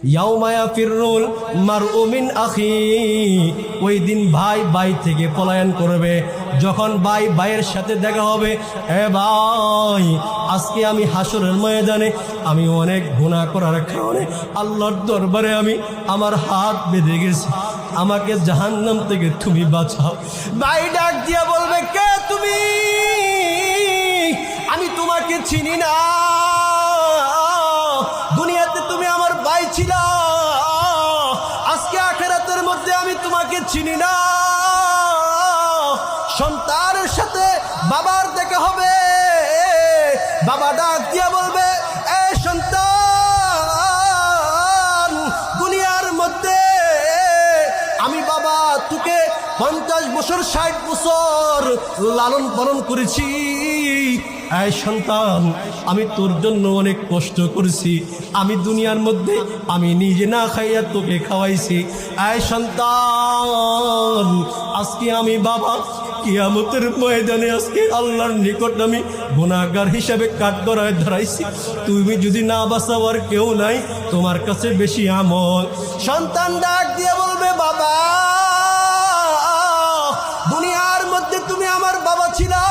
ইয়াউমা ইয়াফিরুল মারউ মিন আখি, ওই দিন ভাই ভাই থেকে পলায়ন করবে। যখন ভাই ভাইয়ের সাথে দেখা হবে, এ ভাই আজকে আমি হাসরের ময়দানে আমি অনেক গুনাহ করার কারণে আল্লাহর দরবারে আমি আমার হাত বেঁধে গেছি, আমাকে জাহান্নাম থেকে তুমি বাঁচাও। ভাই ডাক দিয়া বলবে, কে তুমি? আমি তোমাকে চিনি না, দুনিয়াতে তুমি আমার ভাই ছিলা, আজকে আখিরাতের মধ্যে আমি তোমাকে চিনি না। সন্তানের সাথে বাবার দেখা হবে, বাবা ডাক দিয়া বলবে, এ সন্তান, দুনিয়ার মধ্যে আমি বাবা তোকে 50 বছর 60 বছর লালন পালন করেছি। এই সন্তান, আমি তোর জন্য অনেক কষ্ট করেছি, আমি দুনিয়ার মধ্যে আমি নিজে না খাইয়া তোকে খাওয়াইছি। এই সন্তান, আজকে আমি বাবা কিয়ামতের ময়দানে আজকে আল্লাহর নিকট আমি গুনাহগার হিসাবে কাঠগড়ায় ধরাইছি। তুমি যদি না বাঁচাও আর কেউ নাই তোমার কাছে বেশি আমল। সন্তান ডাক দিয়ে বলবে, বাবা দুনিয়ার মধ্যে তুমি আমার বাবা ছিলা,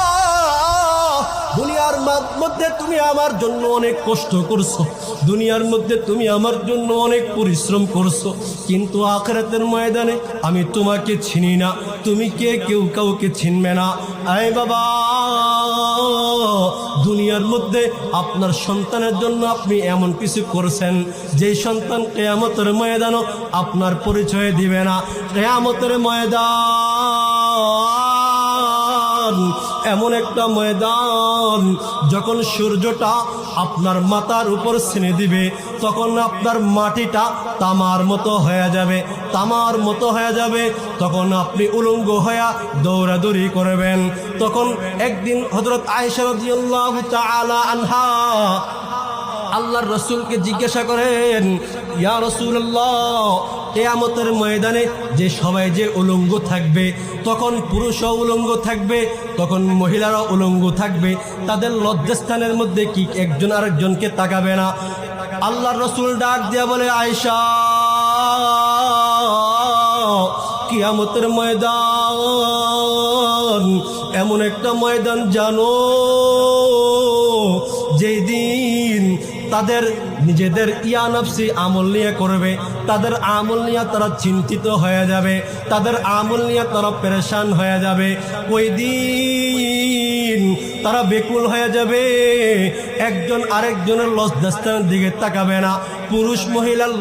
দুনিয়ার মধ্যে তুমি আমার জন্য অনেক কষ্ট করছো, দুনিয়ার মধ্যে তুমি আমার জন্য অনেক পরিশ্রম করছো, কিন্তু আখিরাতের ময়দানে আমি তোমাকে চিনি না, তুমি কে কেউ কাউকে চিনবে না। আয় বাবা, দুনিয়ার মধ্যে আপনার সন্তানের জন্য আপনি এমন কিছু করছেন যেই সন্তান কিয়ামতের ময়দানও আপনার পরিচয় দিবে না। কিয়ামতের ময়দান এমন একটা ময়দান, যখন সূর্যটা আপনার মাথার উপর ছেনে দিবে তখন আপনার মাটিটা তামার মতো হয়ে যাবে, তামার মতো হয়ে যাবে। তখন আপনি উলঙ্গ হয়ে দৌড়াদৌড়ি করবেন। তখন একদিন হযরত আয়েশা রাদিয়াল্লাহু তাআলা আনহা আল্লাহর রাসূলকে জিজ্ঞাসা করেন, ইয়া রাসূলুল্লাহ, কিয়ামতের ময়দানে যে সবাই যে উলঙ্গ থাকবে, তখন পুরুষও উলঙ্গ থাকবে, তখন মহিলারা উলঙ্গ থাকবে, তাদের লজ্জাস্থানের মধ্যে কি একজন আরেকজনকে তাকাবে না? আল্লাহর রাসূল ডাক দিয়া বলে, আয়েশা, কিয়ামতের ময়দান এমন একটা ময়দান জানো যেই দিন তাদের নিজেদের ইয়ানফসি আমল নিয়ে করবে, তাদের আমল নিয়ে তারা চিন্তিত হয়ে যাবে, তাদের আমল নিয়ে তারা পেরেশান হয়ে যাবে। ওই দিন তারা বেকুল হয়ে যাবে, একজন আরেকজনের লজ্জাস্থানের দিকে তাকাবে না। পুরুষ মহিলার